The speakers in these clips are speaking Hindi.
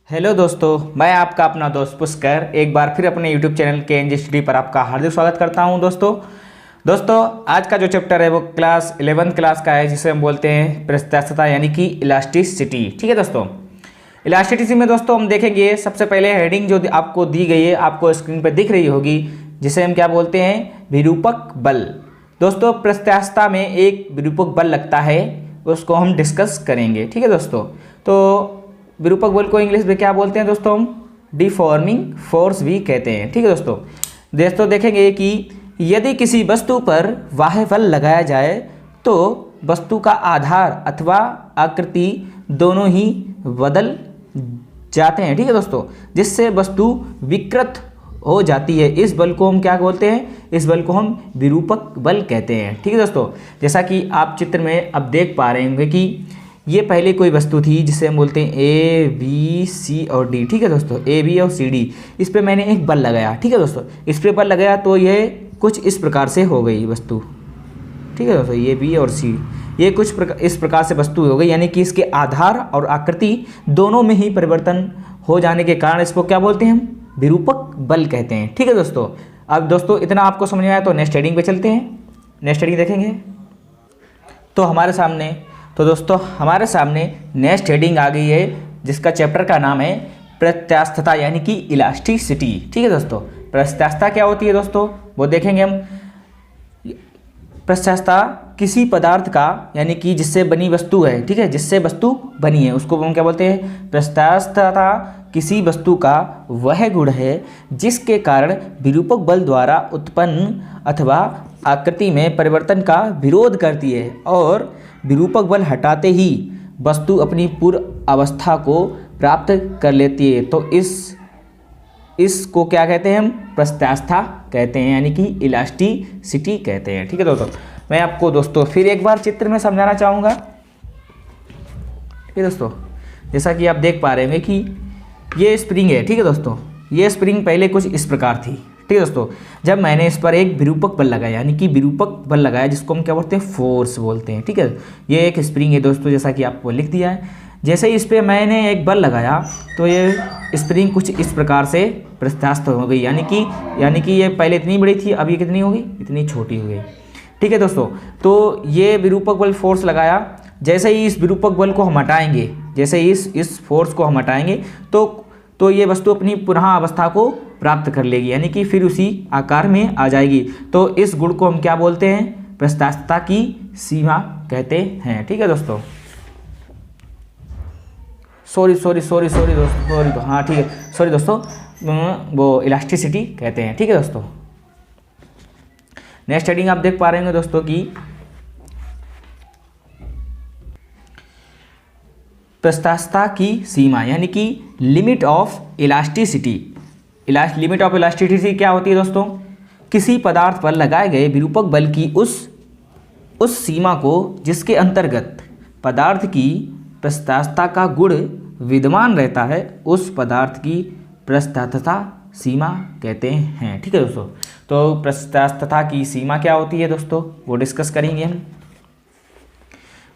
हेलो दोस्तों, मैं आपका अपना दोस्त पुष्कर एक बार फिर अपने यूट्यूब चैनल के एनजी स्टडी पर आपका हार्दिक स्वागत करता हूं। दोस्तों आज का जो चैप्टर है वो क्लास 11th क्लास का है, जिसे हम बोलते हैं प्रत्यास्थता यानी कि इलास्टिसिटी। ठीक है दोस्तों, इलास्टिसिटी में दोस्तों हम देखेंगे सबसे पहले हेडिंग जो आपको दी गई है, आपको स्क्रीन पर दिख रही होगी, जिसे हम क्या बोलते हैं, विरूपक बल। दोस्तों प्रत्यास्थता में एक विरूपक बल लगता है, उसको हम डिस्कस करेंगे। ठीक है दोस्तों, तो विरूपक बल को इंग्लिश में क्या बोलते हैं दोस्तों, हम डिफॉर्मिंग फोर्स भी कहते हैं। ठीक है दोस्तों देखेंगे कि यदि किसी वस्तु पर बाह्य बल लगाया जाए तो वस्तु का आधार अथवा आकृति दोनों ही बदल जाते हैं। ठीक है दोस्तों, जिससे वस्तु विकृत हो जाती है। इस बल को हम क्या बोलते हैं, इस बल को हम विरूपक बल कहते हैं। ठीक है दोस्तों, जैसा कि आप चित्र में अब देख पा रहे होंगे कि ये पहले कोई वस्तु थी जिसे हम बोलते हैं ए बी सी और डी। ठीक है दोस्तों, ए बी और सी डी, इस पे मैंने एक बल लगाया। ठीक है दोस्तों, इस पे बल लगाया तो ये कुछ इस प्रकार से हो गई वस्तु। ठीक है दोस्तों, ये बी और सी, ये कुछ इस प्रकार से वस्तु हो गई, यानी कि इसके आधार और आकृति दोनों में ही परिवर्तन हो जाने के कारण इसको क्या बोलते हैं, हम विरूपक बल कहते हैं। ठीक है दोस्तों, अब दोस्तों इतना आपको समझ में आया तो नेक्स्ट हेडिंग पे चलते हैं। नेक्स्ट हेडिंग देखेंगे तो हमारे सामने नेक्स्ट हेडिंग आ गई है, जिसका चैप्टर का नाम है प्रत्यास्थता यानी कि इलास्टिसिटी। ठीक है दोस्तों, प्रत्यास्थता क्या होती है दोस्तों, वो देखेंगे हम। प्रत्यास्थता किसी पदार्थ का यानी कि जिससे बनी वस्तु है, ठीक है, जिससे वस्तु बनी है उसको हम क्या बोलते हैं, प्रत्यास्थता किसी वस्तु का वह गुण है जिसके कारण विरूपक बल द्वारा उत्पन्न अथवा आकृति में परिवर्तन का विरोध करती है, और विरूपक बल हटाते ही वस्तु अपनी पूर्व अवस्था को प्राप्त कर लेती है। तो इसको क्या कहते हैं, हम प्रत्यास्थता कहते हैं, यानी कि इलास्टिसिटी कहते हैं। ठीक है दोस्तों, मैं आपको दोस्तों फिर एक बार चित्र में समझाना चाहूँगा। ठीक है दोस्तों, जैसा कि आप देख पा रहे हैं कि ये स्प्रिंग है। ठीक है दोस्तों, ये स्प्रिंग पहले कुछ इस प्रकार थी। ठीक है दोस्तों, जब मैंने इस पर एक विरूपक बल लगाया, यानी कि विरूपक बल लगाया, जिसको हम क्या बोलते हैं, फोर्स बोलते हैं। ठीक है, ये एक स्प्रिंग है दोस्तों, जैसा कि आपको लिख दिया है। जैसे ही इस पर मैंने एक बल लगाया तो ये स्प्रिंग कुछ इस प्रकार से प्रत्यास्थ हो गई, यानी कि ये पहले इतनी बड़ी थी, अब ये कितनी हो गई, इतनी छोटी हो गई। ठीक है दोस्तों, तो ये विरूपक बल फोर्स लगाया। जैसे ही इस विरूपक बल को हम हटाएंगे, जैसे ही इस फोर्स को हम हटाएंगे तो ये वस्तु अपनी पुनः अवस्था को प्राप्त कर लेगी, यानी कि फिर उसी आकार में आ जाएगी। तो इस गुण को हम क्या बोलते हैं, प्रत्यास्थता की सीमा कहते हैं। ठीक है दोस्तों, हाँ ठीक है, सॉरी दोस्तों, वो इलास्टिसिटी कहते हैं। ठीक है दोस्तों, नेक्स्ट हेडिंग आप देख पा रहे होंगे दोस्तों कि प्रत्यास्थता की सीमा यानी कि limit of elasticity. Limit of elasticity क्या होती है दोस्तों, किसी पदार्थ पर लगाए गए विरूपक बल की उस सीमा को जिसके अंतर्गत पदार्थ की प्रत्यास्थता का गुण विद्यमान रहता है, उस पदार्थ की प्रत्यास्थता सीमा कहते हैं। ठीक है दोस्तों, तो प्रत्यास्थता की सीमा क्या होती है दोस्तों, वो डिस्कस करेंगे हम।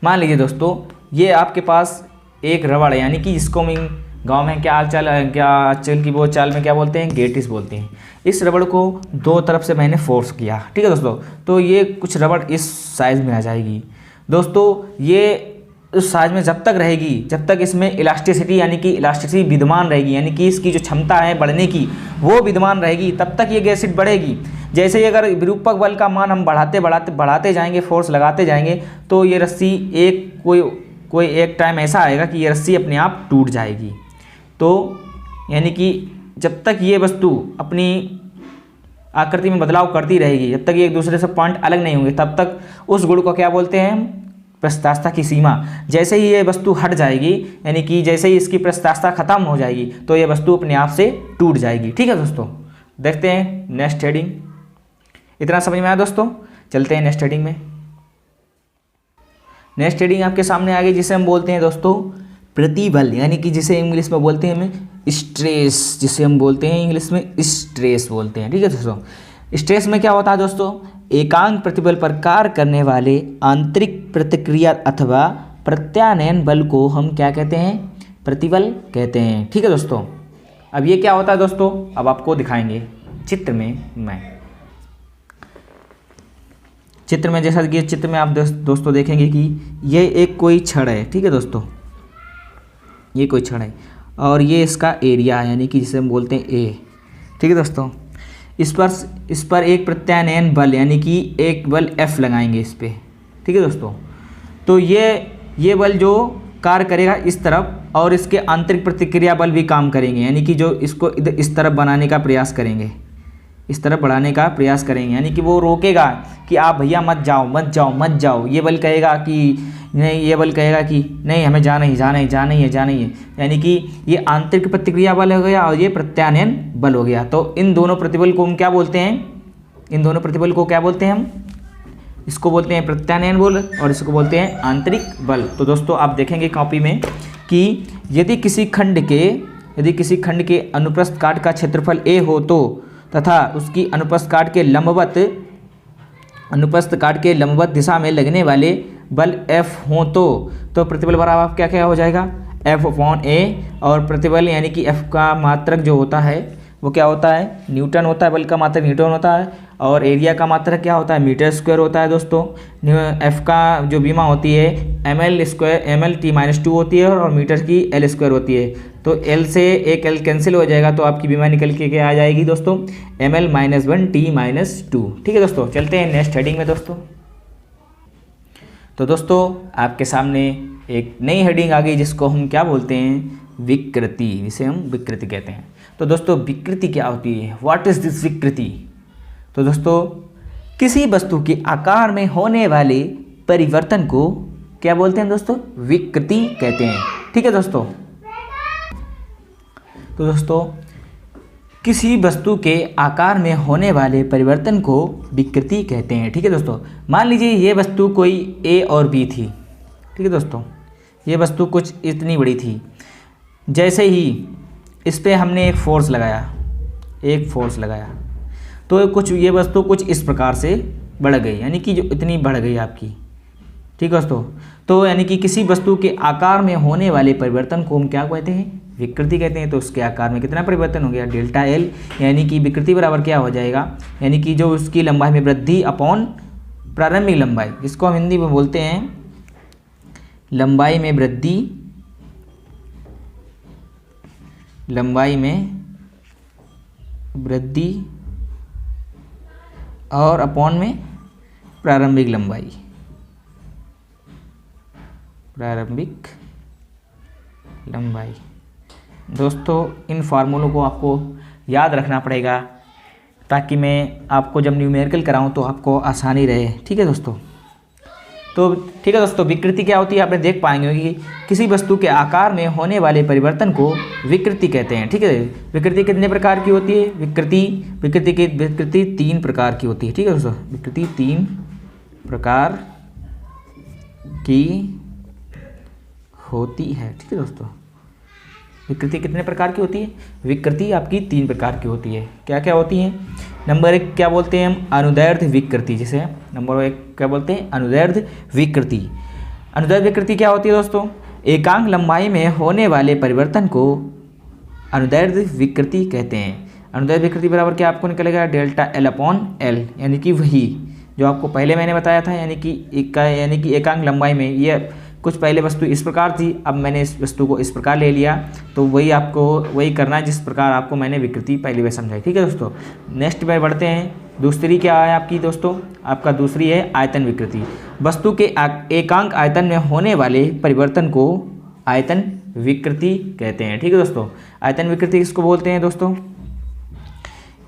मान लीजिए दोस्तों, ये आपके पास एक रबड़ है, यानी कि जिसको हम गांव में क्या आजकल की वो चाल में क्या बोलते हैं, गेटिस बोलते हैं। इस रबड़ को दो तरफ से मैंने फोर्स किया। ठीक है दोस्तों, तो ये कुछ रबड़ इस साइज में आ जाएगी दोस्तों। ये उस साइज में जब तक रहेगी, जब तक इसमें इलास्टिसिटी यानी कि इलास्टिसिटी विद्यमान रहेगी, यानी कि इसकी जो क्षमता है बढ़ने की वो विद्यमान रहेगी, तब तक ये गैसिड बढ़ेगी। जैसे ही अगर विरूपक बल का मान हम बढ़ाते जाएंगे, फोर्स लगाते जाएंगे, तो ये रस्सी कोई एक टाइम ऐसा आएगा कि ये रस्सी अपने आप टूट जाएगी। तो यानी कि जब तक ये वस्तु अपनी आकृति में बदलाव करती रहेगी, जब तक ये एक दूसरे से पॉइंट अलग नहीं होंगे, तब तक उस गुण को क्या बोलते हैं, प्रत्यास्थता की सीमा। जैसे ही ये वस्तु हट जाएगी, यानी कि जैसे ही इसकी प्रत्यास्थता खत्म हो जाएगी, तो ये वस्तु अपने आप से टूट जाएगी। ठीक है दोस्तों, देखते हैं नेक्स्ट हेडिंग। इतना समझ में आया दोस्तों, चलते हैं नेक्स्ट हेडिंग में। नेक्स्ट हेडिंग आपके सामने आ गई, जिसे हम बोलते हैं दोस्तों प्रतिबल, यानी कि जिसे इंग्लिश में बोलते हैं हम स्ट्रेस, जिसे हम बोलते हैं इंग्लिश में स्ट्रेस बोलते हैं। ठीक है दोस्तों, स्ट्रेस में क्या होता है दोस्तों, एकांक प्रतिबल पर कार्य करने वाले आंतरिक प्रतिक्रिया अथवा प्रत्यानयन बल को हम क्या कहते हैं, प्रतिबल कहते हैं। ठीक है दोस्तों, अब ये क्या होता है दोस्तों, अब आपको दिखाएंगे चित्र में जैसा कि चित्र में आप दोस्तों देखेंगे कि ये एक कोई छड़ है। ठीक है दोस्तों, ये कोई छड़ है और ये इसका एरिया है, यानी कि जिसे हम बोलते हैं ए। ठीक है दोस्तों, इस पर एक प्रत्यानयन बल यानी कि एक बल F लगाएंगे इस पर। ठीक है दोस्तों, तो ये बल जो कार्य करेगा इस तरफ और इसके आंतरिक प्रतिक्रिया बल भी काम करेंगे, यानी कि जो इसको इस तरफ बनाने का प्रयास करेंगे, इस तरफ बढ़ाने का प्रयास करेंगे, यानी कि वो रोकेगा कि आप भैया मत जाओ। ये बल कहेगा कि नहीं, ये बल कहेगा कि नहीं हमें जाना ही है। यानी कि ये आंतरिक प्रतिक्रिया बल हो गया और ये प्रत्यानयन बल हो गया। तो इन दोनों प्रतिबल को हम क्या बोलते हैं, हम इसको बोलते हैं प्रत्यानयन बल और इसको बोलते हैं आंतरिक बल। तो दोस्तों आप देखेंगे कॉपी में कि यदि किसी खंड के अनुप्रस्थ काट का क्षेत्रफल a हो तो तथा उसकी अनुप्रस्थ काट के लंबवत दिशा में लगने वाले बल F हो तो प्रतिबल बराबर क्या क्या हो जाएगा, F/A। और प्रतिबल यानी कि F का मात्रक जो होता है वो क्या होता है, न्यूटन होता है। बल का मात्रक न्यूटन होता है और एरिया का मात्रक क्या होता है, मीटर स्क्वायर होता है दोस्तों। F का जो बीमा होती है ml/t-2 होती है और मीटर की L स्क्वायर होती है। तो L से एक L कैंसिल हो जाएगा तो आपकी बीमा निकल के क्या आ जाएगी दोस्तों, ml-1t-2। ठीक है दोस्तों, चलते हैं नेक्स्ट हेडिंग में दोस्तों। तो दोस्तों आपके सामने एक नई हेडिंग आ गई जिसको हम क्या बोलते हैं, विकृति, जिसे हम विकृति कहते हैं। तो दोस्तों विकृति क्या होती है, व्हाट इज दिस विकृति। तो दोस्तों किसी वस्तु के आकार में होने वाले परिवर्तन को क्या बोलते हैं दोस्तों, विकृति कहते हैं। ठीक है दोस्तों, तो दोस्तों किसी वस्तु के आकार में होने वाले परिवर्तन को विकृति कहते हैं। ठीक है दोस्तों, मान लीजिए ये वस्तु कोई A और B थी। ठीक है दोस्तों, ये वस्तु कुछ इतनी बड़ी थी। जैसे ही इस पर हमने एक फोर्स लगाया तो कुछ ये वस्तु कुछ इस प्रकार से बढ़ गई, यानी कि जो इतनी बढ़ गई आपकी। ठीक है दोस्तों, तो यानी कि किसी वस्तु के आकार में होने वाले परिवर्तन को हम क्या कहते हैं, विकृति कहते हैं। तो उसके आकार में कितना परिवर्तन हो गया, ΔL, यानी कि विकृति बराबर क्या हो जाएगा, यानी कि जो उसकी लंबाई में वृद्धि अपॉन प्रारंभिक लंबाई, जिसको हम हिंदी में बोलते हैं लंबाई में वृद्धि और अपॉन में प्रारंभिक लंबाई। दोस्तों इन फार्मूलों को आपको याद रखना पड़ेगा ताकि मैं आपको जब न्यूमेरिकल कराऊं तो आपको आसानी रहे। ठीक है दोस्तों, तो ठीक है दोस्तों, विकृति क्या होती है आपने देख पाएंगे कि किसी वस्तु के आकार में होने वाले परिवर्तन को विकृति कहते हैं। ठीक है, विकृति कितने प्रकार की होती है, विकृति 3 प्रकार की होती है। ठीक है दोस्तों, विकृति 3 प्रकार की होती है। ठीक है दोस्तों, विकृति कितने प्रकार की होती है, विकृति आपकी 3 प्रकार की होती है। क्या क्या होती है, नंबर 1 क्या बोलते हैं हम, अनुदैर्ध्य विकृति, जिसे नंबर 1 क्या बोलते हैं, अनुदैर्ध्य विकृति। अनुदैर्ध्य विकृति क्या होती है दोस्तों, एकांक लंबाई में होने वाले परिवर्तन को अनुदैर्ध्य विकृति कहते हैं। अनुदैर्ध्य विकृति बराबर क्या आपको निकलेगा, ΔL/L, यानी कि वही जो आपको पहले मैंने बताया था, यानी कि एकांक लंबाई में ये कुछ पहले वस्तु इस प्रकार थी, अब मैंने इस वस्तु को इस प्रकार ले लिया, तो वही करना है जिस प्रकार आपको मैंने विकृति पहली बार समझाई। ठीक है दोस्तों, नेक्स्ट में बढ़ते हैं। दूसरी क्या है आपकी दोस्तों, आपका दूसरी है आयतन विकृति। वस्तु के एकांक आयतन में होने वाले परिवर्तन को आयतन विकृति कहते हैं। ठीक है दोस्तों, आयतन विकृति किसको बोलते हैं दोस्तों,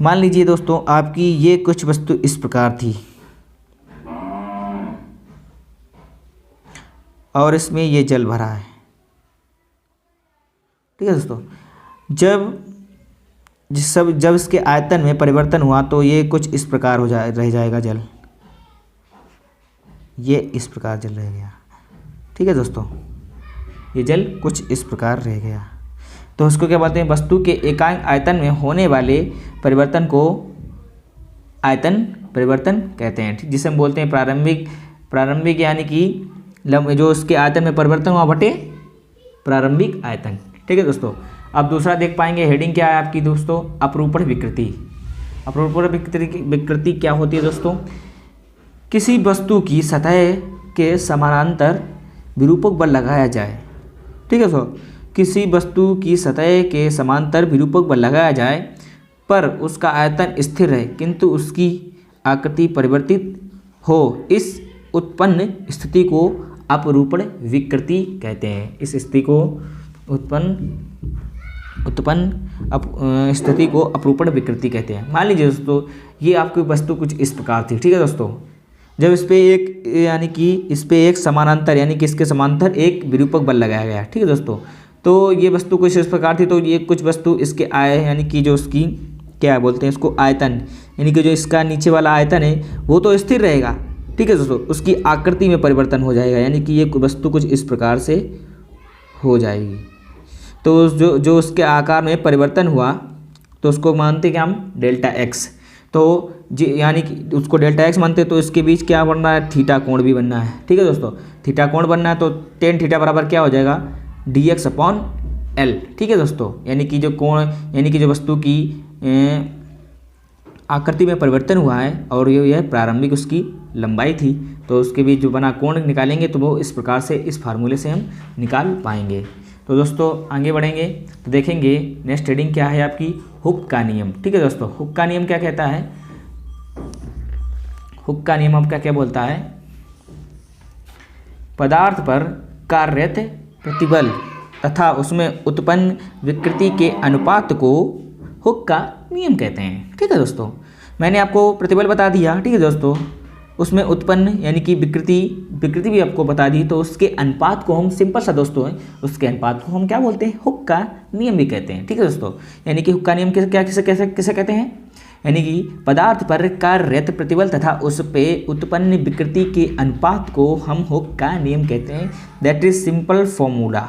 मान लीजिए दोस्तों आपकी ये कुछ वस्तु इस प्रकार थी और इसमें ये जल भरा है। ठीक है दोस्तों, जब इसके आयतन में परिवर्तन हुआ तो ये कुछ इस प्रकार रह जाएगा जल, ये इस प्रकार जल रह गया। ठीक है दोस्तों, ये जल कुछ इस प्रकार रह गया, तो उसको क्या बोलते हैं, वस्तु के एकांक आयतन में होने वाले परिवर्तन को आयतन परिवर्तन कहते हैं। ठीक, जिसे हम बोलते हैं प्रारंभिक यानी कि जो उसके आयतन में परिवर्तन हुआ बटे प्रारंभिक आयतन। ठीक है दोस्तों। अब दूसरा देख पाएंगे, हेडिंग क्या है आपकी दोस्तों, अपरूपण विकृति। अपरूपण विकृति क्या होती है दोस्तों, किसी वस्तु की सतह के समानांतर विरूपक बल लगाया जाए, ठीक है दोस्तों, किसी वस्तु की सतह के समांतर विरूपक बल लगाया जाए पर उसका आयतन स्थिर रहे किंतु उसकी आकृति परिवर्तित हो, इस उत्पन्न स्थिति को अपरूपण विकृति कहते हैं। इस स्थिति को उत्पन्न स्थिति को अपरूपण विकृति कहते हैं। मान लीजिए दोस्तों, ये आपकी वस्तु कुछ इस प्रकार थी, ठीक है दोस्तों, जब इस पे एक यानी कि इस पे एक समानांतर यानी कि इसके समांतर एक विरूपक बल लगाया गया, ठीक है दोस्तों, तो ये वस्तु कुछ इस प्रकार थी, तो ये कुछ वस्तु इसके आए यानी कि जो उसकी क्या बोलते हैं इसको, आयतन, यानी कि जो इसका नीचे वाला आयतन है वो तो स्थिर रहेगा, ठीक है दोस्तों, उसकी आकृति में परिवर्तन हो जाएगा, यानी कि ये वस्तु कुछ इस प्रकार से हो जाएगी। तो जो उसके आकार में परिवर्तन हुआ तो उसको मानते क्या हम, डेल्टा एक्स। तो यानी कि उसको डेल्टा एक्स मानते, तो इसके बीच क्या बनना है, थीटा कोण भी बनना है, ठीक है दोस्तों, थीटा कोण बनना है, तो टेन थीटा बराबर क्या हो जाएगा, डी एक्स अपॉन एल, ठीक है दोस्तों, यानी कि जो कोण यानी कि जो वस्तु की आकृति में परिवर्तन हुआ है और यह प्रारंभिक उसकी लंबाई थी, तो उसके बीच जो बना कोण निकालेंगे तो वो इस प्रकार से इस फार्मूले से हम निकाल पाएंगे। तो दोस्तों आगे बढ़ेंगे तो देखेंगे नेक्स्ट हेडिंग क्या है आपकी, हुक का नियम, ठीक है दोस्तों। हुक का नियम क्या कहता है, हुक का नियम आपका क्या बोलता है, पदार्थ पर कार्यरत प्रतिबल तथा उसमें उत्पन्न विकृति के अनुपात को हुक का नियम कहते हैं, ठीक है दोस्तों। मैंने आपको प्रतिबल बता दिया, ठीक है दोस्तों, उसमें उत्पन्न यानी कि विकृति भी आपको बता दी, तो उसके अनुपात को हम सिंपल सा दोस्तों है, उसके अनुपात को हम क्या बोलते हैं, हुक का नियम भी कहते हैं, ठीक है दोस्तों। यानी कि हुक का नियम किसे कहते हैं, यानी कि पदार्थ पर कार्यरत प्रतिबल तथा उस पे उत्पन्न विकृति के अनुपात को हम हुक का नियम कहते हैं। दैट इज सिंपल फॉर्मूला,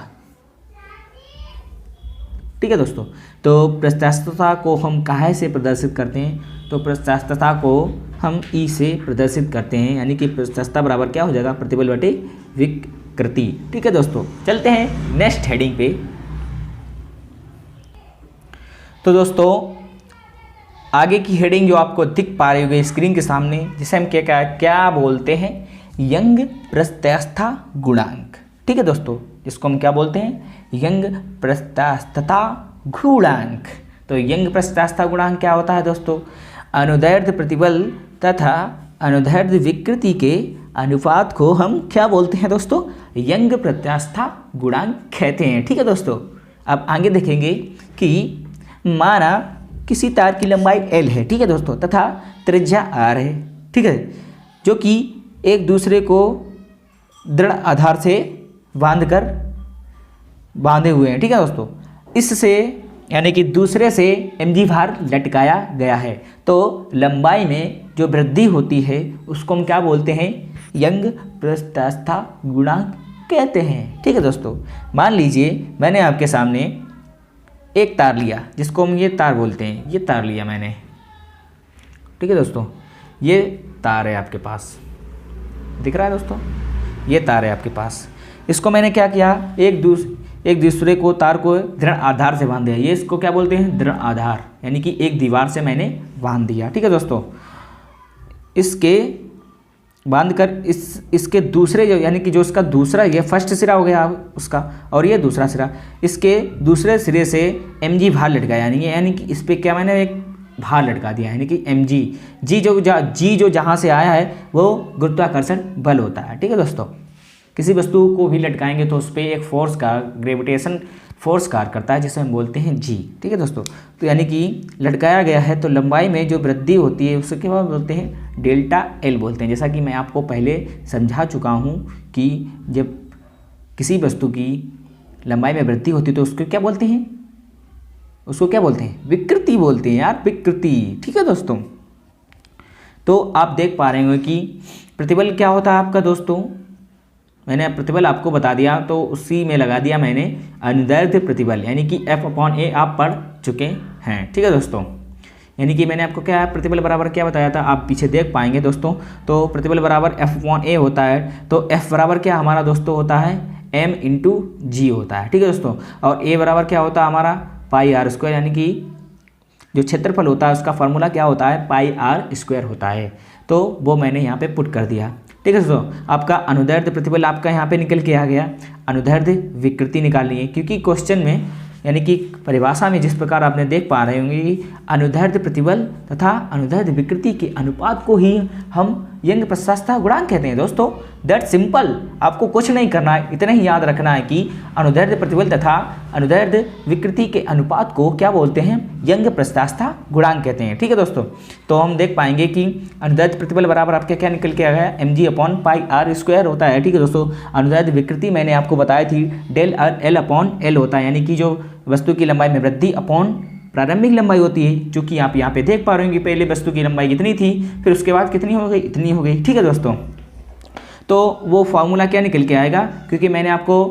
ठीक है दोस्तों। तो प्रत्यास्थता को हम काहे से प्रदर्शित करते हैं, तो प्रत्यास्थता को हम ई से प्रदर्शित करते हैं, यानी कि प्रत्यास्थता बराबर क्या हो जाएगा, प्रतिबल बटे विकृति, ठीक है दोस्तों। चलते हैं नेक्स्ट हेडिंग पे। तो दोस्तों आगे की हेडिंग जो आपको दिख पा रही होगी स्क्रीन के सामने, जिसे हम क्या बोलते हैं, यंग प्रत्यास्थता गुणांक, ठीक है दोस्तों, जिसको हम क्या बोलते हैं, यंग प्रत्यास्थता गुणांक। तो यंग प्रत्यास्थता गुणांक क्या होता है दोस्तों, अनुदैर्ध्य प्रतिबल तथा अनुदैर्ध्य विकृति के अनुपात को हम क्या बोलते हैं दोस्तों, यंग प्रत्यास्थता गुणांक कहते हैं, ठीक है दोस्तों। अब आगे देखेंगे कि माना किसी तार की लंबाई L है, ठीक है दोस्तों, तथा त्रिज्या R है, ठीक है, जो कि एक दूसरे को दृढ़ आधार से बांधे हुए हैं, ठीक है दोस्तों। इससे यानी कि दूसरे से mg भार लटकाया गया है, तो लंबाई में जो वृद्धि होती है उसको हम क्या बोलते हैं, यंग प्रत्यास्थता गुणांक कहते हैं, ठीक है दोस्तों। मान लीजिए मैंने आपके सामने एक तार लिया, जिसको हम ये तार बोलते हैं, ये तार लिया मैंने, ठीक है दोस्तों, ये तार है आपके पास, दिख रहा है दोस्तों, ये तार है आपके पास। इसको मैंने क्या किया, एक दूसरे को तार को दृढ़ आधार से बांध दिया, ये इसको क्या बोलते हैं, दृढ़ आधार, यानी कि एक दीवार से मैंने बांध दिया, ठीक है दोस्तों। इसके बांध कर इसके दूसरे जो यानी कि जो इसका दूसरा, ये फर्स्ट सिरा हो गया उसका, और ये दूसरा सिरा, इसके दूसरे सिरे से mg भार लटकाया, यानी कि इस पर क्या मैंने एक भार लटका दिया, यानी कि mg, जी जो जहाँ से आया है वो गुरुत्वाकर्षण बल होता है, ठीक है दोस्तों। किसी वस्तु को भी लटकाएंगे तो उस पर एक फोर्स का ग्रेविटेशन फोर्स कार्य करता है, जिसे हम बोलते हैं जी, ठीक है दोस्तों। तो यानी कि लटकाया गया है तो लंबाई में जो वृद्धि होती है उसके क्या बोलते हैं, डेल्टा एल बोलते हैं। जैसा कि मैं आपको पहले समझा चुका हूँ कि जब किसी वस्तु की लंबाई में वृद्धि होती है तो उसको क्या बोलते हैं, विकृति बोलते हैं यार, विकृति, ठीक है दोस्तों। तो आप देख पा रहे होंगे कि प्रतिबल क्या होता है आपका दोस्तों, मैंने प्रतिबल आपको बता दिया, तो उसी में लगा दिया मैंने अनुदैर्ध्य प्रतिबल, यानी कि F/A आप पढ़ चुके हैं, ठीक है दोस्तों। यानी कि मैंने आपको क्या प्रतिबल बराबर क्या बताया था, आप पीछे देख पाएंगे दोस्तों। तो प्रतिबल बराबर F/A होता है, तो F बराबर क्या हमारा दोस्तों होता है, m इंटू जी होता है, ठीक है दोस्तों। और a बराबर क्या होता है हमारा पाई आर स्क्वायर, यानी कि जो क्षेत्रफल होता है उसका फॉर्मूला क्या होता है पाई आर स्क्वायर होता है। तो वो मैंने यहाँ पे पुट कर दिया, ठीक है दोस्तों। आपका अनुदैर्ध्य प्रतिबल आपका यहाँ पे निकल के आ गया। अनुदैर्ध्य विकृति निकालनी है, क्योंकि क्वेश्चन में यानी कि परिभाषा में जिस प्रकार आपने देख पा रहे होंगे कि अनुदैर्ध्य प्रतिबल तथा अनुदैर्ध्य विकृति के अनुपात को ही हम यंग प्रशस्तता गुणांक कहते हैं दोस्तों। दैट सिंपल, आपको कुछ नहीं करना है, इतना ही याद रखना है कि अनुदैर्ध्य प्रतिबल तथा अनुदैर्ध्य विकृति के अनुपात को क्या बोलते हैं, यंग प्रशस्तता गुणांक कहते हैं, ठीक है दोस्तों। तो हम देख पाएंगे कि अनुदैर्ध्य प्रतिबल बराबर आपके क्या निकल के आ गया mg upon pi R square होता है, ठीक है दोस्तों। अनुदैर्ध्य विकृति मैंने आपको बताई थी डेल एल अपॉन एल होता है, यानी कि जो वस्तु की लंबाई में वृद्धि अपॉन प्रारंभिक लंबाई होती है, चूंकि आप यहाँ पे देख पा रहे होंगे पहले वस्तु की लंबाई कितनी थी, फिर उसके बाद कितनी हो गई, इतनी हो गई, ठीक है दोस्तों। तो वो फार्मूला क्या निकल के आएगा, क्योंकि मैंने आपको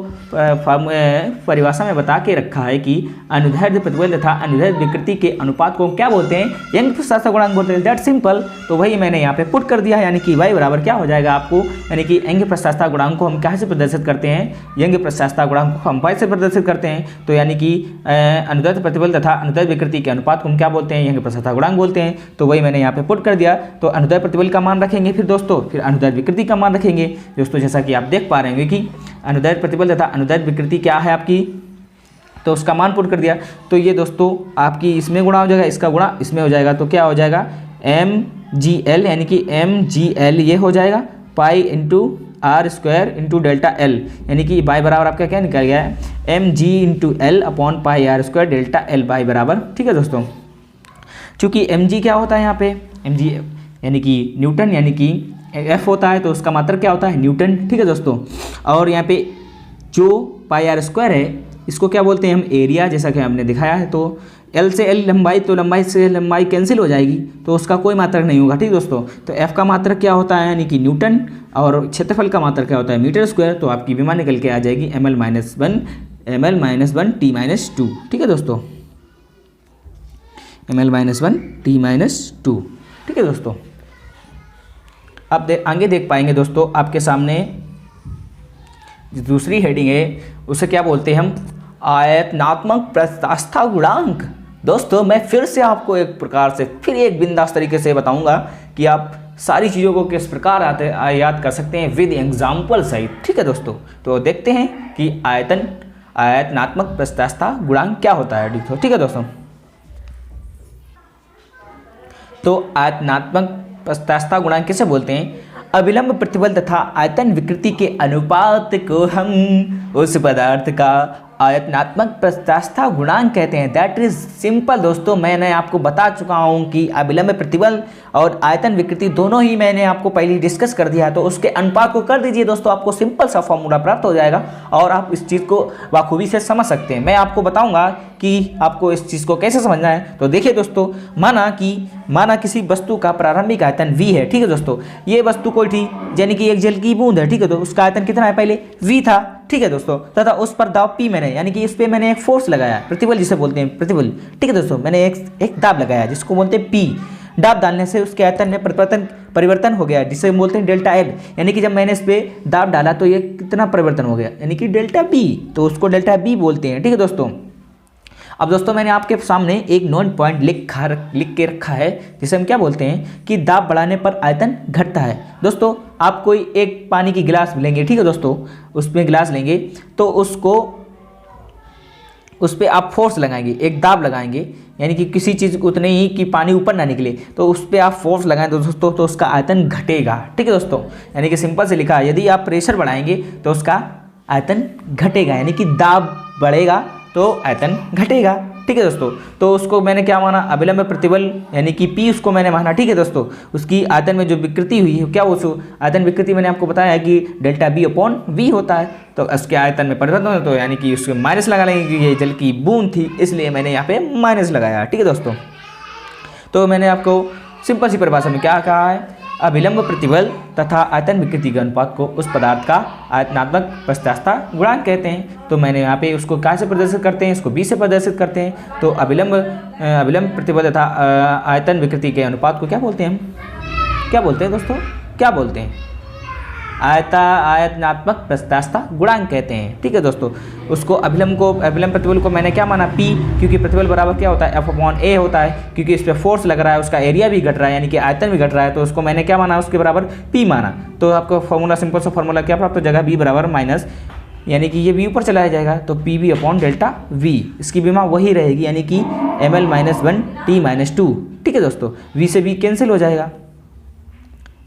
परिभाषा में बता के रखा है कि अनुदैर्ध्य प्रतिबल तथा अनुदैर्ध्य विकृति के अनुपात को क्या बोलते हैं, यंग प्रशस्तता गुणांक बोलते हैं। दैट सिंपल, तो वही मैंने यहाँ पे पुट कर दिया, यानी कि y बराबर क्या हो जाएगा आपको, यानी कि यंग प्रशस्तता गुणांक को हम कहाँ से प्रदर्शित करते हैं, यंग प्रशस्तता गुणांक को हम y से प्रदर्शित करते हैं। तो यानी कि अनुदैर्ध्य प्रतिबल तथा अनुदैर्ध्य विकृति के अनुपात को हम क्या बोलते हैं, यंग प्रशस्तता गुणांक बोलते हैं। तो वही मैंने यहाँ पे पुट कर दिया। तो अनुदैर्ध्य प्रतिबल का मान रखेंगे फिर दोस्तों, फिर अनुदैर्ध्य विकृति का मान रखेंगे दोस्तों। जैसा कि आप देख पा रहे होंगे कि अनुदैर्ध्य प्रतिबल तथा अनुदैर्ध्य विकृति क्या है आपकी, तो उसका मान पुट कर दिया। तो ये दोस्तों आपकी इसमें गुणा हो जाएगा, इसका गुणा इसमें हो जाएगा, तो क्या हो जाएगा mgl, यानी कि mgl ये हो जाएगा pi into R square into delta L, यानी कि y बराबर आपका क्या निकल गया है mg into L upon pi R square delta L y बराबर, ठीक है दोस्तों। चूँकि mg क्या होता है यहाँ पे, mg यानी कि न्यूटन, यानी कि F होता है तो उसका मात्रक क्या होता है न्यूटन, ठीक है दोस्तों। और यहाँ पे जो पाई आर स्क्वायर है इसको क्या बोलते हैं हम एरिया, जैसा कि हमने दिखाया है। तो L से L लंबाई, तो लंबाई से लंबाई कैंसिल हो जाएगी, तो उसका कोई मात्रक नहीं होगा, ठीक दोस्तों। तो F का मात्रक क्या होता है, यानी कि न्यूटन, और क्षेत्रफल का मात्रक क्या होता है मीटर स्क्वायर। तो आपकी विमा निकल के आ जाएगी ml-1 ठीक है दोस्तों, ml-1 t-2, ठीक है दोस्तों। अब आगे देख पाएंगे दोस्तों, आपके सामने दूसरी हेडिंग है, उसे क्या बोलते हैं हम, आयतनात्मक प्रशस्तता गुणांक। दोस्तों मैं फिर से आपको एक प्रकार से फिर एक बिंदास तरीके से बताऊंगा कि आप सारी चीज़ों को किस प्रकार याद कर सकते हैं विद एग्जाम्पल सहित, ठीक है दोस्तों। तो देखते हैं कि आयतनात्मक प्रशस्तता गुणांक क्या होता है, ठीक है दोस्तों। तो आयतनात्मक प्रशस्तता गुणांक किसे बोलते हैं, अभिलंब प्रतिबल तथा आयतन विकृति के अनुपात को हम उस पदार्थ का आयतनात्मक प्रशस्तता गुणांक कहते हैं। दैट इज सिंपल दोस्तों, मैंने आपको बता चुका हूं कि अभिलंब प्रतिबल और आयतन विकृति दोनों ही मैंने आपको पहले डिस्कस कर दिया है। तो उसके अनुपात को कर दीजिए दोस्तों, आपको सिंपल सा फॉर्मूला प्राप्त हो जाएगा और आप इस चीज़ को बाखूबी से समझ सकते हैं। मैं आपको बताऊंगा कि आपको इस चीज़ को कैसे समझना है। तो देखिए दोस्तों, माना किसी वस्तु का प्रारंभिक आयतन v है, ठीक है दोस्तों। ये वस्तु कोई थी, यानी कि एक जल की बूंद है, ठीक है। तो उसका आयतन कितना है, पहले v था, ठीक है दोस्तों, तथा उस पर दाब P मैंने, यानी कि इस पे मैंने एक फोर्स लगाया, प्रतिबल जिसे बोलते हैं प्रतिबल, ठीक है दोस्तों। मैंने एक दाब लगाया जिसको बोलते हैं P। दाब डालने से उसके आयतन में परिवर्तन हो गया, जिसे बोलते हैं डेल्टा एल, यानी कि जब मैंने इस पे दाब डाला तो ये कितना परिवर्तन हो गया, यानी कि डेल्टा बी, तो उसको डेल्टा बी बोलते हैं, ठीक है दोस्तों। अब दोस्तों मैंने आपके सामने एक नोट पॉइंट लिख के रखा है, जिसे हम क्या बोलते हैं कि दाब बढ़ाने पर आयतन घटता है। दोस्तों आप कोई एक पानी की गिलास लेंगे, ठीक है दोस्तों, उसमें गिलास लेंगे तो उस पर आप फोर्स लगाएंगे, एक दाब लगाएंगे, यानी कि किसी चीज़ को उतने ही कि पानी ऊपर ना निकले, तो उस पर आप फोर्स लगाएं तो दोस्तों तो उसका आयतन घटेगा, ठीक है दोस्तों। यानी कि सिंपल से लिखा है, यदि आप प्रेशर बढ़ाएंगे तो उसका आयतन घटेगा, यानी कि दाब बढ़ेगा तो आयतन घटेगा, ठीक है दोस्तों। तो उसको मैंने क्या माना, अभिलंब प्रतिबल, यानी कि P उसको मैंने माना, ठीक है दोस्तों। उसकी आयतन में जो विकृति हुई है, क्या वो आयतन विकृति मैंने आपको बताया है कि डेल्टा B अपॉन V होता है। तो उसके आयतन में परिवर्तन होता है, तो यानी कि उसके माइनस लगा लेंगे कि ये जल की बूंद थी, इसलिए मैंने यहाँ पे माइनस लगाया, ठीक है दोस्तों। तो मैंने आपको सिंपल सी परिभाषा में क्या कहा है, अभिलंब प्रतिबल तथा आयतन विकृति के अनुपात को उस पदार्थ का आयतनात्मक प्रशस्तता गुणांक कहते हैं। तो मैंने यहाँ पे उसको क्या से प्रदर्शित करते हैं, इसको बी से प्रदर्शित करते हैं। तो अभिलंब प्रतिबल तथा आयतन विकृति के अनुपात को क्या बोलते हैं हम, क्या बोलते हैं दोस्तों, क्या बोलते हैं, आयतनात्मक प्रत्यास्थता गुणांक कहते हैं। ठीक है दोस्तों, उसको अभिलंब प्रतिबल को मैंने क्या माना, P, क्योंकि प्रतिबल बराबर क्या होता है, F/A होता है, क्योंकि इस पर फोर्स लग रहा है, उसका एरिया भी घट रहा है यानी कि आयतन भी घट रहा है, तो उसको मैंने क्या माना, उसके बराबर P माना। तो आपको फॉर्मूला, सिंपल सा फॉर्मूला क्या प्राप्त हो जाएगा, B बराबर माइनस, यानी कि ये V ऊपर चला जाएगा तो PV/ΔV, इसकी विमा वही रहेगी यानी कि ml-1T-2। ठीक है दोस्तों, V से V कैंसिल हो जाएगा,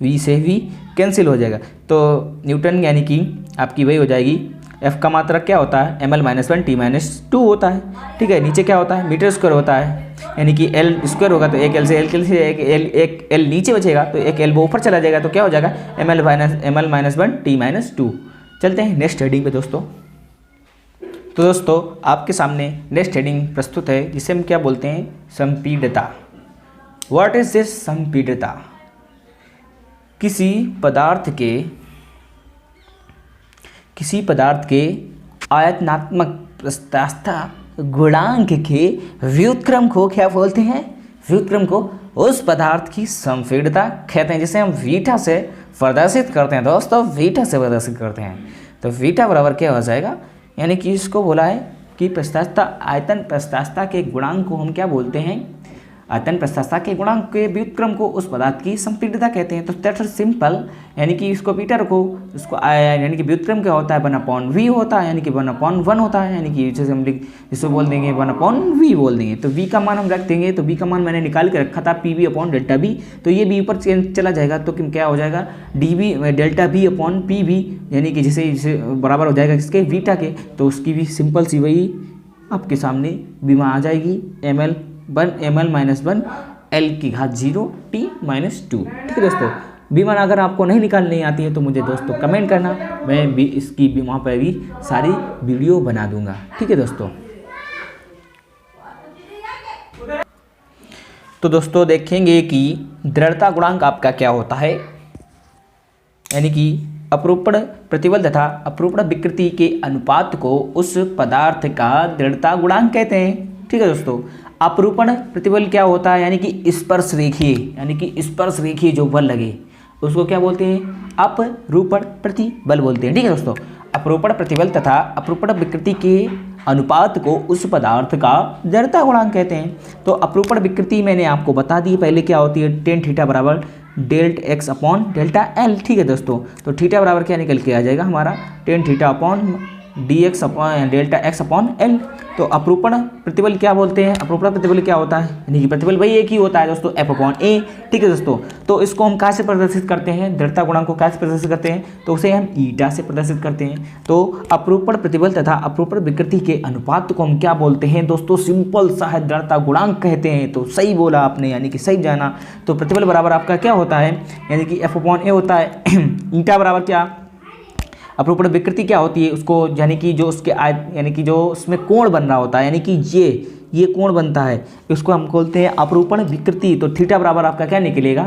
V से V कैंसिल हो जाएगा, तो न्यूटन यानी कि आपकी वही हो जाएगी। F का मात्रक क्या होता है, ml-1T-2 होता है। ठीक है, नीचे क्या होता है, मीटर स्क्वायर होता है, यानी कि L स्क्वायर होगा तो एक L से एक L नीचे बचेगा, तो एक L वो ऊपर चला जाएगा, तो क्या हो जाएगा ml-1T-2। चलते हैं नेक्स्ट हेडिंग पे दोस्तों। तो दोस्तों आपके सामने नेक्स्ट हेडिंग प्रस्तुत है, जिसे हम क्या बोलते हैं, संपीड्यता। व्हाट इज दिस संपीड्यता? किसी पदार्थ के आयतनात्मक प्रत्यास्थता गुणांक के व्युत्क्रम को क्या बोलते हैं, व्युत्क्रम को उस पदार्थ की संपीड्यता कहते हैं, जिसे हम वीटा से प्रदर्शित करते हैं दोस्तों, वीटा से प्रदर्शित करते हैं। तो वीटा बराबर क्या हो जाएगा, यानी कि इसको बोला है कि प्रत्यास्थता, आयतन प्रत्यास्थता के गुणांक को हम क्या बोलते हैं, आयतन प्रत्यास्थता के गुणांक के व्युत्क्रम को उस पदार्थ की संपीड्यता कहते हैं। तो दैट्स सिंपल, यानी कि इसको वीटा को उसको यानी कि व्युत्क्रम क्या होता है, 1/V होता है, यानी कि 1/1 होता है, यानी कि जैसे हम इसको बोल देंगे 1/V बोल देंगे। तो V का मान हम रख देंगे, तो V का मान मैंने निकाल के रखा था PV/ΔV, तो ये B ऊपर चला जाएगा, तो क्या हो जाएगा dV/ΔV/PV, यानी कि जिसे बराबर हो जाएगा किसके, वीटा के। तो उसकी भी सिंपल सी वही आपके सामने विमा आ जाएगी, ml-1L⁻⁻T-2। ठीक है दोस्तों, विमा अगर आपको नहीं निकालनी आती है तो मुझे दोस्तों कमेंट करना, मैं भी इसकी विमा पर भी सारी वीडियो बना दूंगा। ठीक है दोस्तों, तो दोस्तों देखेंगे कि दृढ़ता गुणांक आपका क्या होता है, यानी कि अपरूपण प्रतिबल तथा अपरूपण विकृति के अनुपात को उस पदार्थ का दृढ़ता गुणांक कहते हैं। ठीक है दोस्तों, अपरूपण प्रतिबल क्या होता है, यानी कि स्पर्श रेखीय, यानी कि स्पर्श रेखीय जो बल लगे उसको क्या बोलते हैं, अपरूपण प्रतिबल बोलते हैं। ठीक है दोस्तों, अपरूपण प्रतिबल तथा अपरूपण विकृति के अनुपात को उस पदार्थ का दृढ़ता गुणांक कहते हैं। तो अपरूपण विकृति मैंने आपको बता दी पहले क्या होती है, tan थीटा बराबर Δx/Δl। ठीक है दोस्तों, तो थीटा बराबर क्या निकल के आ जाएगा हमारा, tan θ/dx/Δx/L। तो अपरूपण प्रतिबल क्या बोलते हैं, अपरूपण प्रतिबल क्या होता है, यानी कि प्रतिबल वही एक ही होता है दोस्तों, F/A। ठीक है दोस्तों, तो इसको हम कहाँ से प्रदर्शित करते हैं, दृढ़ता गुणांक को कहाँ से प्रदर्शित करते हैं, तो उसे हम ईटा से प्रदर्शित करते हैं। तो अपरूपण प्रतिबल तथा अपरूपण विकृति के अनुपात को हम क्या बोलते हैं दोस्तों, सिंपल सा है, दृढ़ता गुणांक कहते हैं। तो सही बोला आपने, यानी कि सही जाना। तो प्रतिबल बराबर आपका क्या होता है, यानी कि F/A होता है। ईटा बराबर क्या, अपरूपण विकृति क्या होती है, उसको यानी कि जो उसके यानी कि जो उसमें कोण बन रहा होता है, यानी कि ये कोण बनता है, उसको हम बोलते हैं अपरूपण विकृति। तो थीटा बराबर आपका क्या निकलेगा,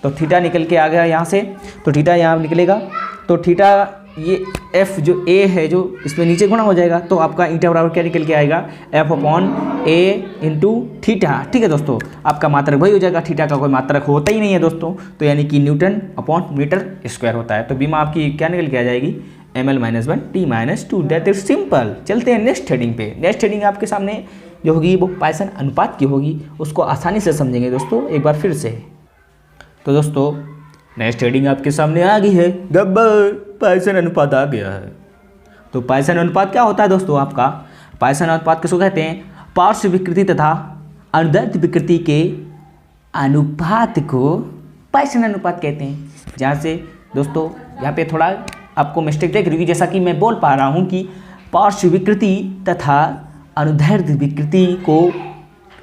तो थीटा निकल के आ गया यहाँ से, तो थीटा यहाँ निकलेगा, तो थीटा ये F जो A है जो इसमें नीचे गुणा हो जाएगा, तो आपका ईटा बराबर क्या निकल के आएगा, F/A इंटू थीटा। ठीक है दोस्तों, आपका मात्रक वही हो जाएगा, थीटा का कोई मात्रक होता ही नहीं है दोस्तों, तो यानी कि N/मीटर² होता है। तो बीमा आपकी क्या निकल के आ जाएगी, ml-1T-2। That is simple. चलते हैं नेक्स्ट हेडिंग पे। नेक्स्ट हेडिंग आपके सामने जो होगी वो पाइसन अनुपात की होगी, उसको आसानी से समझेंगे दोस्तों एक बार फिर से। तो दोस्तों नेक्स्ट हेडिंग आपके सामने आ गई है, गब्बर पाइसन अनुपात आ गया है। तो पाइसन अनुपात क्या होता है दोस्तों, आपका पाइसन अनुपात किसको कहते हैं, पार्श्व विकृति तथा अनुदैर्ध्य विकृति के अनुपात को पाइसन अनुपात कहते हैं। जहाँ से दोस्तों यहाँ पे थोड़ा आपको मिस्टेक देख रही है, जैसा कि मैं बोल पा रहा हूँ कि पार्श्व विकृति तथा अनुदैर्ध्य विकृति को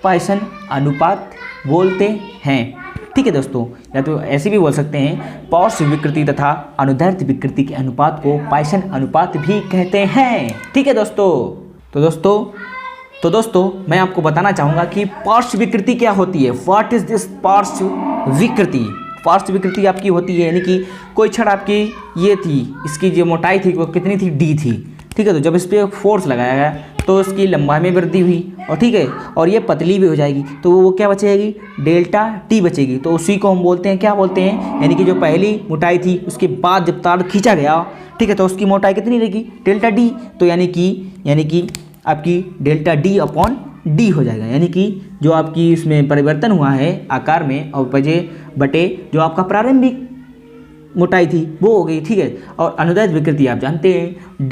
पाइसन अनुपात बोलते हैं। ठीक है दोस्तों, या तो ऐसे भी बोल सकते हैं, पार्श्व विकृति तथा अनुदैर्ध्य विकृति के अनुपात को पाइसन अनुपात भी कहते हैं। ठीक है दोस्तों, तो दोस्तों मैं आपको बताना चाहूँगा कि पार्श्व विकृति क्या होती है। व्हाट इज दिस पार्श्व विकृति। पार्श्व विकृति आपकी होती है, यानी कि कोई छड़ आपकी ये थी, इसकी जो मोटाई थी वो कितनी थी, D थी। ठीक है, तो जब इस पर फोर्स लगाया गया तो उसकी लंबाई में वृद्धि हुई, और ठीक है, और ये पतली भी हो जाएगी, तो वो क्या बचेगी, डेल्टा टी बचेगी। तो उसी को हम बोलते हैं, क्या बोलते हैं, यानी कि जो पहली मोटाई थी उसके बाद जब तार खींचा गया, ठीक है, तो उसकी मोटाई कितनी रहेगी, डेल्टा डी। तो यानी कि आपकी डेल्टा डी अपॉन डी हो जाएगा, यानी कि जो आपकी इसमें परिवर्तन हुआ है आकार में और बटे जो आपका प्रारंभिक मोटाई थी वो हो गई, ठीक है। और अनुदैर्ध्य विकृति आप जानते हैं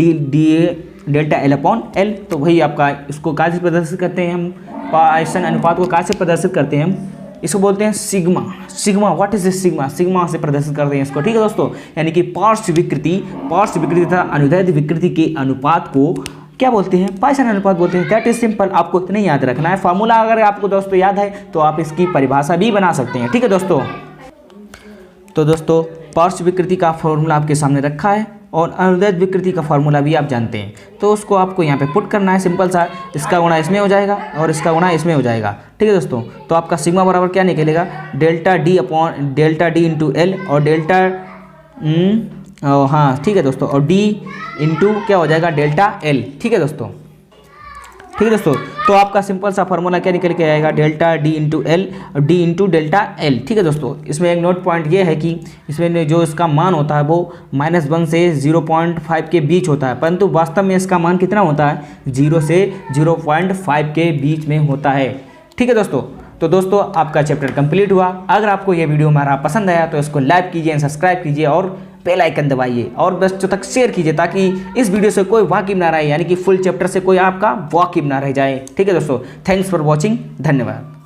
डेल्टा एल अपॉन एल, तो वही आपका इसको कहाँ से प्रदर्शित करते हैं हम, पाइसन अनुपात को कहाँ से प्रदर्शित करते हैं हम, इसको बोलते हैं sigma. What is this sigma, sigma से प्रदर्शित करते हैं इसको, ठीक है दोस्तों। यानी कि पार्श्व विकृति तथा अनुदैर्ध्य विकृति के अनुपात को क्या बोलते हैं, पाइसन अनुपात बोलते हैं। दैट इज सिंपल, आपको इतना ही याद रखना है। फार्मूला अगर आपको दोस्तों याद है तो आप इसकी परिभाषा भी बना सकते हैं, ठीक है दोस्तों। तो दोस्तों पार्श्व विकृति का फॉर्मूला आपके सामने रखा है और अनुदैर्ध्य विकृति का फॉर्मूला भी आप जानते हैं, तो उसको आपको यहाँ पे पुट करना है, सिंपल सा। इसका गुणा इसमें हो जाएगा और इसका गुणा इसमें हो जाएगा, ठीक है दोस्तों। तो आपका सिग्मा बराबर क्या निकलेगा, डेल्टा डी इंटू एल और डेल्टा हाँ ठीक है दोस्तों, और डी इंटू क्या हो जाएगा, डेल्टा एल, ठीक है दोस्तों। ठीक है दोस्तों, तो आपका सिंपल सा फार्मूला क्या निकल के आएगा, डेल्टा डी इंटू एल और डी इंटू डेल्टा एल, ठीक है दोस्तों। इसमें एक नोट पॉइंट ये है कि इसमें जो इसका मान होता है वो -1 से 0.5 के बीच होता है, परंतु वास्तव में इसका मान कितना होता है, 0 से 0.5 के बीच में होता है, ठीक है दोस्तों। तो दोस्तों आपका चैप्टर कंप्लीट हुआ। अगर आपको यह वीडियो हमारा पसंद आया तो इसको लाइक कीजिए, सब्सक्राइब कीजिए और बेल आइकन दबाइए और बच्चों तक शेयर कीजिए, ताकि इस वीडियो से कोई वाकिफ ना रहे, यानी कि फुल चैप्टर से कोई आपका वाकिफ ना रह जाए, ठीक है दोस्तों। थैंक्स फॉर वॉचिंग, धन्यवाद।